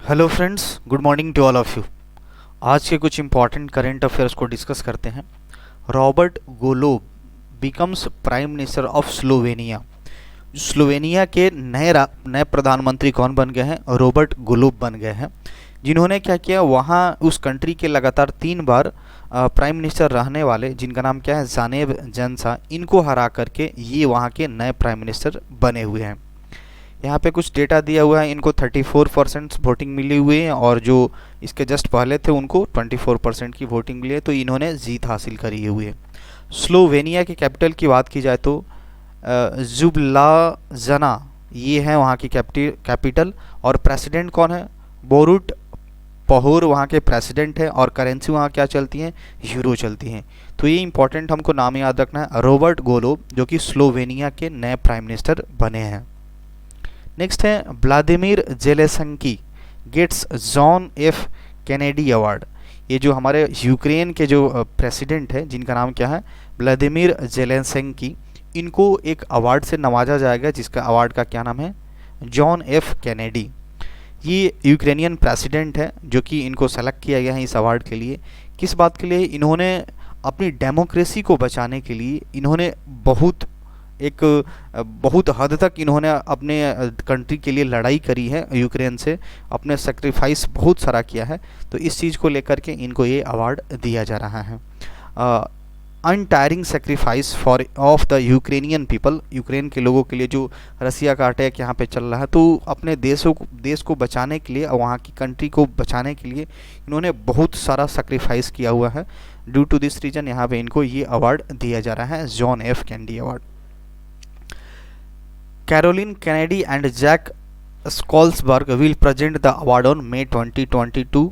Hello friends, good morning to all of you. आज के कुछ इंपॉर्टेंट करंट अफेयर्स को डिस्कस करते हैं। Robert Golob becomes prime minister of Slovenia. Slovenia के नए प्रधानमंत्री कौन बन गए हैं? रॉबर्ट गोलोब बन गए हैं, जिन्होंने क्या किया, वहाँ उस कंट्री के लगातार 3 बार प्राइम मिनिस्टर रहने वाले, जिनका नाम क्या है, जानेब जंसा, इनको हरा करके ये वहाँ के नए प्राइम मिनिस्टर बने हुए हैं। यहाँ पे कुछ डेटा दिया हुआ है। इनको 34% वोटिंग मिली हुई है और जो इसके जस्ट पहले थे उनको 24% की वोटिंग मिली है, तो इन्होंने जीत हासिल करी हुई है। स्लोवेनिया के कैपिटल की बात की जाए तो जुब्लाजना, ये है वहाँ की कैपिटल। और प्रेसिडेंट कौन है? बोरुट पहोर वहाँ के प्रेसिडेंट है। और करेंसी वहाँ क्या चलती है? यूरो चलती हैं। तो ये इंपॉर्टेंट हमको नाम याद रखना है, रॉबर्ट गोलोब, जो कि स्लोवेनिया के नए प्राइम मिनिस्टर बने हैं। नेक्स्ट है Vladimir Zelensky gets John F Kennedy award. ये जो हमारे यूक्रेन के जो प्रेसिडेंट है, जिनका नाम क्या है, व्लादिमीर जेलेंस्की, इनको एक अवार्ड से नवाजा जाएगा, जिसका अवार्ड का क्या नाम है? John F Kennedy. ये यूक्रेनियन प्रेसिडेंट है जो कि इनको सेलेक्ट किया गया है इस अवार्ड के लिए। किस बात के लिए? इन्होंने अपनी डेमोक्रेसी को बचाने के लिए इन्होंने बहुत हद तक इन्होंने अपने कंट्री के लिए लड़ाई करी है यूक्रेन से, अपने सेक्रीफाइस बहुत सारा किया है। तो इस चीज़ को लेकर के इनको ये अवार्ड दिया जा रहा है। Untiring sacrifice for of the Ukrainian people, Ukraine के लोगों के लिए जो रसिया का अटैक यहाँ पे चल रहा है, तो अपने देश को बचाने के लिए, वहाँ की कंट्री को बचाने के लिए इन्होंने बहुत सारा सेक्रीफाइस किया हुआ है। ड्यू टू दिस रीजन यहाँ पे इनको ये अवार्ड दिया जा रहा है, John F Kennedy award. Caroline Kennedy and Jack Schlossberg will present the award on May 2022।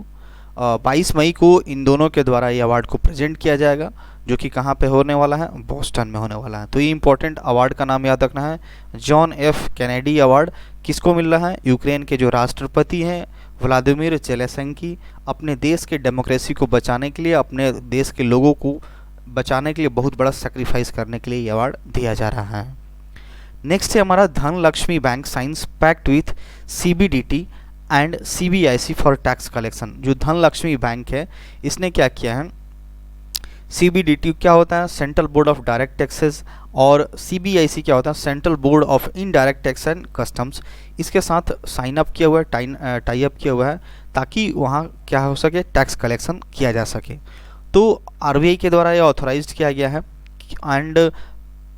22 मई को इन दोनों के द्वारा ये अवार्ड को प्रेजेंट किया जाएगा, जो कि कहाँ पे होने वाला है? बोस्टन में होने वाला है। तो ये इंपॉर्टेंट अवार्ड का नाम याद रखना है, जॉन एफ कैनेडी अवार्ड। किसको मिल रहा है? यूक्रेन के जो राष्ट्रपति हैं व्लादिमीर जेलेंस्की, अपने देश के डेमोक्रेसी को बचाने के लिए, अपने देश के लोगों को बचाने के लिए बहुत बड़ा सेक्रीफाइस करने के लिए ये अवार्ड दिया जा रहा है। नेक्स्ट है हमारा Dhanlaxmi bank signs pact with CBDT and CBIC for tax collection. जो धनलक्ष्मी बैंक है, इसने क्या किया है? CBDT क्या होता है? Central board of direct taxes. और CBIC क्या होता है? Central board of indirect tax and customs. इसके साथ साइन अप किया हुआ है, टाई अप किया हुआ है, ताकि वहाँ क्या हो सके? टैक्स कलेक्शन किया जा सके। तो RBI के द्वारा ये ऑथोराइज किया गया है and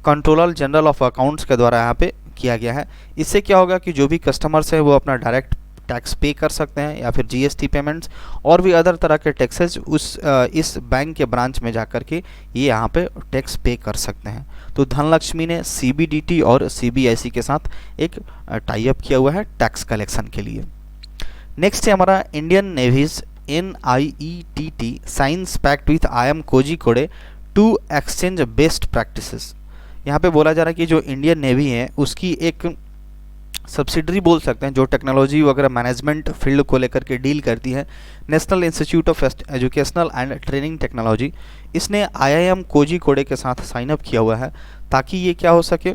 controller general of accounts के द्वारा यहाँ पे किया गया है। इससे क्या होगा कि जो भी कस्टमर्स हैं वो अपना डायरेक्ट टैक्स पे कर सकते हैं, या फिर GST पेमेंट्स और भी अदर तरह के टैक्सेस इस बैंक के ब्रांच में जाकर के ये यहाँ पे टैक्स पे कर सकते हैं। तो धनलक्ष्मी ने CBDT और CBIC के साथ एक टाई अप किया हुआ है टैक्स कलेक्शन के लिए। नेक्स्ट है हमारा Indian navy's NIETT signs pact with IIM Kozhikode to exchange best practices. यहाँ पे बोला जा रहा है कि जो इंडियन नेवी है उसकी एक सब्सिडरी बोल सकते हैं, जो टेक्नोलॉजी वगैरह मैनेजमेंट फील्ड को लेकर के डील करती है, national institute of educational and training technology, इसने IIM कोझिकोड के साथ साइन अप किया हुआ है, ताकि ये क्या हो सके,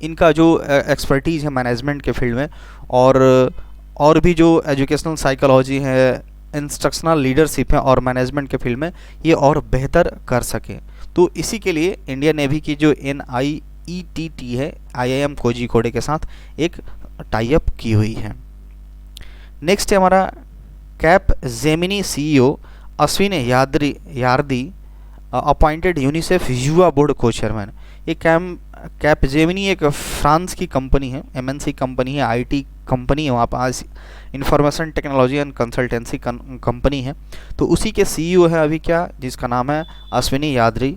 इनका जो एक्सपर्टीज़ है मैनेजमेंट के फील्ड में और भी जो एजुकेशनल साइकोलॉजी है, इंस्ट्रक्शनल लीडरशिप है और मैनेजमेंट के फील्ड में ये और बेहतर कर सके। तो इसी के लिए इंडियन नेवी की जो NIETT है, IIM कोझिकोड के साथ एक टाई अप की हुई है। नेक्स्ट है हमारा Capgemini CEO Ashwin Yardi appointed UNICEF युवा बोर्ड को चेयरमैन। ये कैप जेमिनी एक फ्रांस की कंपनी है, MNC कंपनी है, IT कंपनी है, वहाँ पास information technology and consultancy company है। तो उसी के CEO है अभी क्या, जिसका नाम है अश्विनी यादरी।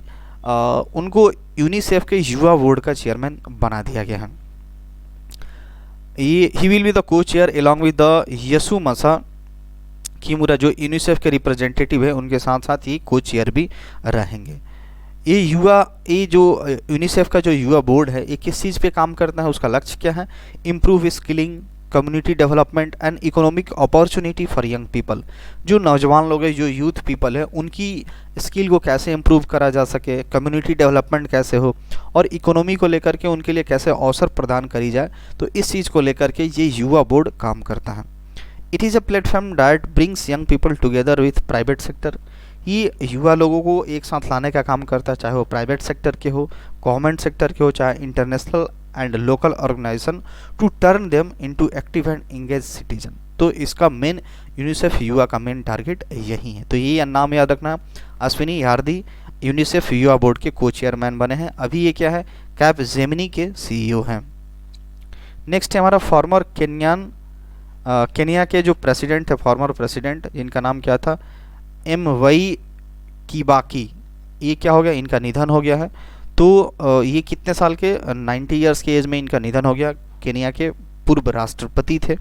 उनको यूनिसेफ के युवा बोर्ड का चेयरमैन बना दिया गया है। He will be the co chair along with the Yasumasa Kimura, जो यूनिसेफ के रिप्रेजेंटेटिव है, उनके साथ साथ ये को चेयर भी रहेंगे। ये जो यूनिसेफ का जो युवा बोर्ड है, ये किस चीज़ पे काम करता है? उसका लक्ष्य क्या है? Improve skilling, community development and economic opportunity for young people. जो नौजवान लोग हैं, जो यूथ पीपल है, उनकी स्किल को कैसे इम्प्रूव करा जा सके, कम्युनिटी डेवलपमेंट कैसे हो और इकोनॉमी को लेकर के उनके लिए कैसे अवसर प्रदान करी जाए, तो इस चीज़ को लेकर के ये युवा बोर्ड काम करता है। It is a platform that brings young people together with private sector. ये युवा लोगों को एक साथ लाने का काम करता है, चाहे वो प्राइवेट सेक्टर के हो, गवर्नमेंट सेक्टर के हो, चाहे international and local organisation, to turn them into active and engage citizen. तो इसका मेन यूनिसेफ युवा का मेन टारगेट यही है। तो ये नाम याद रखना, अश्विनी यार्दी यूनिसेफ युवा बोर्ड के को चेयरमैन बने हैं। अभी ये क्या है, कैप जेमिनी के सीईओ हैं। नेक्स्ट है हमारा फॉर्मर केनिया के जो प्रेसिडेंट थे, फॉर्मर प्रेसिडेंट, इनका नाम क्या था, एम वई किबाकी। ये क्या हो गया, इनका निधन हो गया है। तो ये कितने साल के, 90 ईयर्स के एज में इनका निधन हो गया। केनिया के पूर्व राष्ट्रपति थे।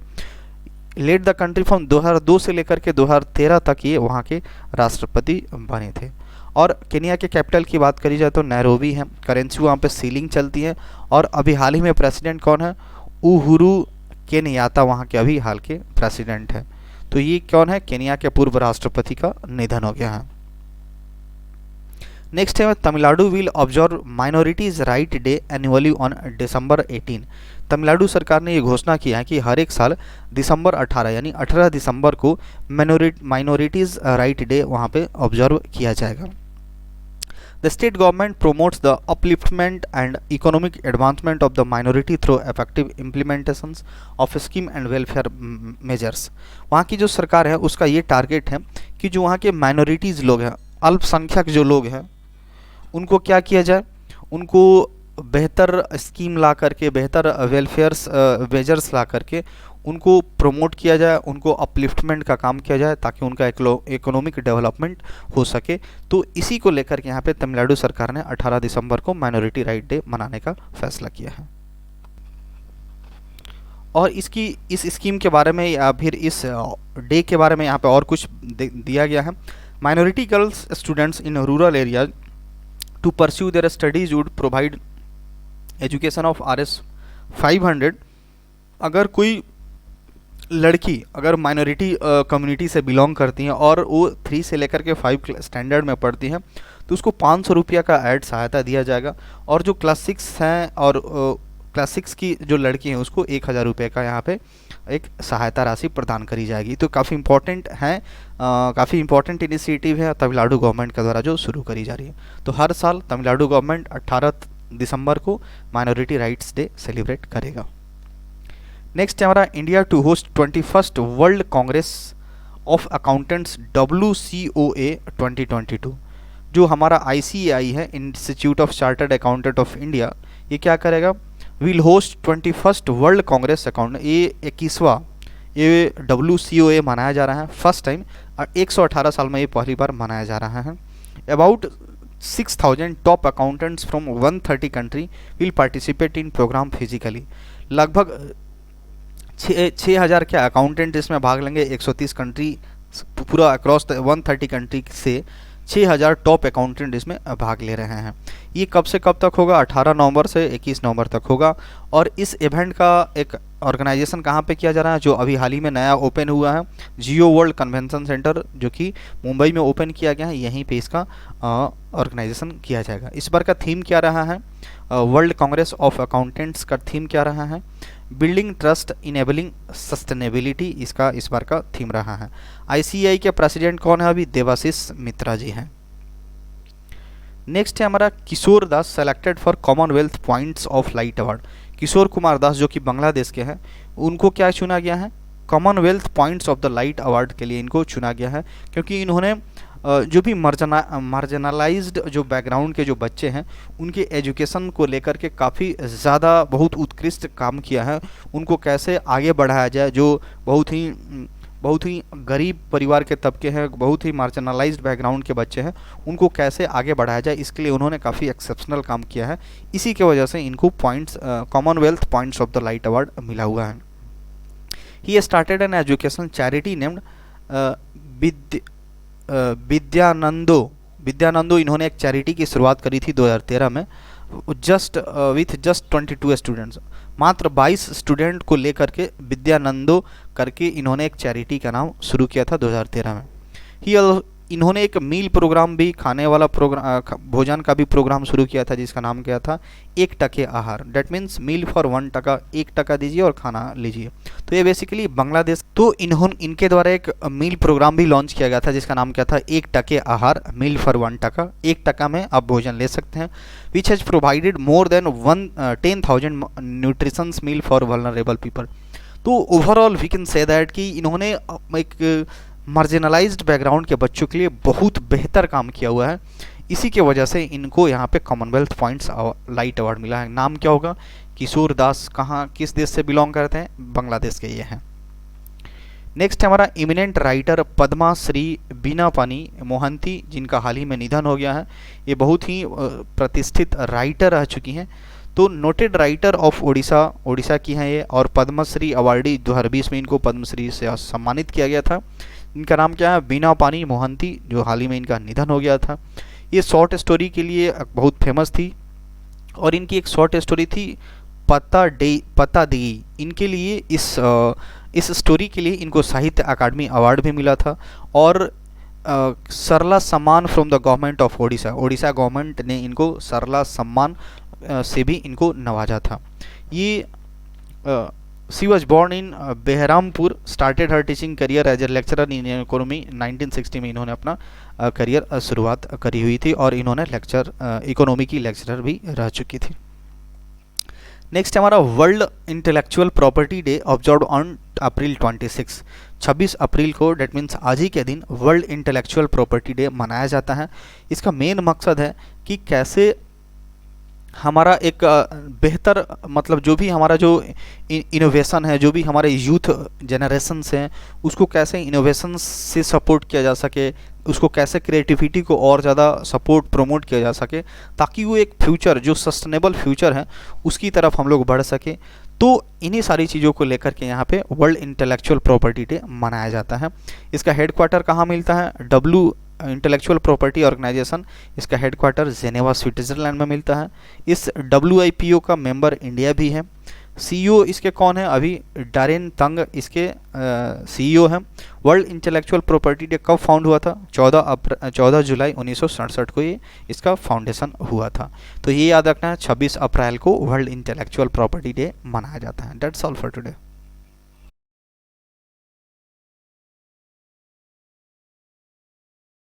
लेड द कंट्री फ्रॉम 2002 से लेकर के 2013 तक ये वहाँ के राष्ट्रपति बने थे। और केनिया के कैपिटल की बात करी जाए तो नैरोबी है। करेंसी वहाँ पे सीलिंग चलती है। और अभी हाल ही में प्रेसिडेंट कौन है, उहुरु केनियात्ता वहाँ के अभी हाल के प्रेसिडेंट है। तो ये कौन है, केनिया के पूर्व राष्ट्रपति का निधन हो गया है। नेक्स्ट है Tamil Nadu will observe minorities right day annually on December 18। Tamil Nadu सरकार ने ये घोषणा किया है कि हर एक साल दिसंबर 18 यानी 18 दिसंबर को माइनॉरिटीज राइट डे वहाँ पे ऑब्जर्व किया जाएगा। The state government promotes the upliftment and economic advancement of the minority through effective implementations of scheme and welfare measures। वहाँ की जो सरकार है उसका ये टारगेट है कि जो वहाँ के माइनॉरिटीज़ लोग हैं, अल्पसंख्यक जो लोग हैं, उनको क्या किया जाए, उनको बेहतर स्कीम ला करके, बेहतर वेलफेयर्स मेजर्स ला करके उनको प्रमोट किया जाए, उनको अपलिफ्टमेंट का काम किया जाए ताकि उनका इकोनॉमिक डेवलपमेंट हो सके। तो इसी को लेकर के यहाँ पे तमिलनाडु सरकार ने 18 दिसंबर को माइनॉरिटी राइट डे मनाने का फैसला किया है। और इस स्कीम के बारे में या फिर इस डे के बारे में यहाँ पे और कुछ दिया गया है। Minority girls students in rural areas to pursue their studies would provide education of RS 500। अगर कोई लड़की अगर माइनॉरिटी कम्युनिटी से बिलोंग करती हैं और वो 3 से लेकर के 5 स्टैंडर्ड में पढ़ती हैं तो उसको 500 रुपया का ऐड सहायता दिया जाएगा। और जो क्लास 6 हैं और क्लास 6 की जो लड़की हैं उसको 1000 रुपये का यहाँ पे एक सहायता राशि प्रदान करी जाएगी। तो काफ़ी इंपॉर्टेंट है, काफ़ी इंपॉर्टेंट इनिशिएटिव है तमिलनाडु गवर्नमेंट के द्वारा जो शुरू करी जा रही है। तो हर साल तमिलनाडु गवर्नमेंट 18 दिसंबर को माइनॉरिटी राइट्स डे सेलिब्रेट करेगा। नेक्स्ट है हमारा India to host 21st world congress of accountants WCOA 2022। जो हमारा ICAI है, institute of chartered accountant of India, ये क्या करेगा, will host 21st world congress account. ये 21वां ये WCOA मनाया जा रहा है फर्स्ट टाइम, 118 साल में ये पहली बार मनाया जा रहा है। About 6000 top accountants from 130 country will participate in programme physically. लगभग 6000 के अकाउंटेंट इसमें भाग लेंगे। 130 कंट्री पूरा अक्रॉस 130 कंट्री से 6000 टॉप अकाउंटेंट इसमें भाग ले रहे हैं। ये कब से कब तक होगा, 18 नवंबर से 21 नवंबर तक होगा। और इस इवेंट का एक ऑर्गेनाइजेशन कहाँ पे किया जा रहा है, जो अभी हाल ही में नया ओपन हुआ है, जियो वर्ल्ड कन्वेंशन सेंटर, जो कि मुंबई में ओपन किया गया है, यहीं पे इसका ऑर्गेनाइजेशन किया जाएगा। इस बार का थीम क्या रहा है, वर्ल्ड कांग्रेस ऑफ अकाउंटेंट्स का थीम क्या रहा है, बिल्डिंग ट्रस्ट इनेबलिंग सस्टेनेबिलिटी, इसका इस बार का थीम रहा है। ICAI के प्रेसिडेंट कौन है, अभी देवाशीष मित्रा जी हैं। नेक्स्ट है हमारा Kishore Das selected for Commonwealth points of light award. Kishore Kumar Das जो कि बांग्लादेश के हैं, उनको क्या चुना गया है, Commonwealth points of the light award के लिए इनको चुना गया है, क्योंकि इन्होंने जो भी मार्जिनलाइज्ड जो बैकग्राउंड के जो बच्चे हैं उनके एजुकेशन को लेकर के काफ़ी ज़्यादा बहुत उत्कृष्ट काम किया है। उनको कैसे आगे बढ़ाया जाए, जो बहुत ही गरीब परिवार के तबके हैं, बहुत ही मार्जिनलाइज्ड बैकग्राउंड के बच्चे हैं, उनको कैसे आगे बढ़ाया जाए, इसके लिए उन्होंने काफ़ी एक्सेप्शनल काम किया है। इसी के वजह से इनको points Commonwealth points of the light award मिला हुआ है। He started an education charity named Vidyanando. इन्होंने एक चैरिटी की शुरुआत करी थी 2013 में, जस्ट 22 स्टूडेंट्स, मात्र 22 स्टूडेंट को लेकर के विद्यानंदो करके इन्होंने एक चैरिटी का नाम शुरू किया था 2013 में। इन्होंने एक मील प्रोग्राम भी, खाने वाला प्रोग्राम, भोजन का भी प्रोग्राम शुरू किया था जिसका नाम क्या था, 1 टके आहार। डेट मीन्स मील फॉर 1 टका, 1 टका दीजिए और खाना लीजिए। तो ये बेसिकली बांग्लादेश, तो इनके द्वारा एक मील प्रोग्राम भी लॉन्च किया गया था जिसका नाम क्या था, 1 टके आहार, मील फॉर 1 टका, 1 टका में आप भोजन ले सकते हैं। Which has provided more than 10,000 nutritions meal for vulnerable people. तो overall we can say that कि इन्होंने एक मार्जिनलाइज्ड बैकग्राउंड के बच्चों के लिए बहुत बेहतर काम किया हुआ है। इसी के वजह से इनको यहाँ पे कॉमनवेल्थ पॉइंट्स लाइट अवार्ड मिला है। नाम क्या होगा, किशोर दास, कहाँ, किस देश से बिलोंग करते हैं, बांग्लादेश के ये हैं। नेक्स्ट है हमारा इमिनेंट राइटर पद्मा श्री बीनापानी मोहंती, जिनका हाल ही में निधन हो गया है। ये बहुत ही प्रतिष्ठित राइटर रह चुकी हैं। तो नोटेड राइटर ऑफ ओडिशा की हैं ये, और पद्मश्री अवार्डी 2020 में इनको पद्मश्री से सम्मानित किया गया था। इनका नाम क्या है, बीनापानी मोहंती, जो हाल ही में इनका निधन हो गया था। ये शॉर्ट स्टोरी के लिए बहुत फेमस थी, और इनकी एक शॉर्ट स्टोरी थी पता दी। इनके लिए इस स्टोरी के लिए इनको साहित्य अकादमी अवार्ड भी मिला था, और सरला सम्मान from the government of Odisha government ने इनको सरला सम्मान से भी इनको नवाजा था। ये she was born in Berhampur, started her teaching career as a lecturer in economy. 1960 में इन्होंने अपना करियर शुरुआत करी हुई थी, और इन्होंने इकोनॉमी की लेक्चरर भी रह चुकी थी। नेक्स्ट हमारा world intellectual property day observe on April 26 अप्रैल को, डेट मीन्स आज ही के दिन वर्ल्ड इंटेलेक्चुअल प्रॉपर्टी डे मनाया जाता है। इसका मेन मकसद है कि कैसे हमारा एक बेहतर, मतलब जो भी हमारा जो इनोवेशन है, जो भी हमारे यूथ जनरेशन्स हैं, उसको कैसे इनोवेशन से सपोर्ट किया जा सके, उसको कैसे क्रिएटिविटी को और ज़्यादा सपोर्ट प्रमोट किया जा सके, ताकि वो एक फ्यूचर जो सस्टेनेबल फ्यूचर है उसकी तरफ हम लोग बढ़ सके। तो इन्हीं सारी चीज़ों को लेकर के यहाँ पे वर्ल्ड इंटेलेक्चुअल प्रॉपर्टी डे मनाया जाता है। इसका हेडक्वार्टर कहाँ मिलता है, इंटेलेक्चुअल प्रॉपर्टी ऑर्गेनाइजेशन, इसका हेडक्वार्टर जेनेवा स्विट्जरलैंड में मिलता है। इस WIPO का मेंबर इंडिया भी है। CEO इसके कौन है, अभी डारेन तंग इसके CEO हैं। वर्ल्ड इंटेलेक्चुअल प्रॉपर्टी डे कब फाउंड हुआ था, 14 जुलाई 1967 को ये इसका फाउंडेशन हुआ था। तो ये याद रखना है, 26 अप्रैल को वर्ल्ड इंटेलेक्चुअल प्रॉपर्टी डे मनाया जाता है। That's all for today.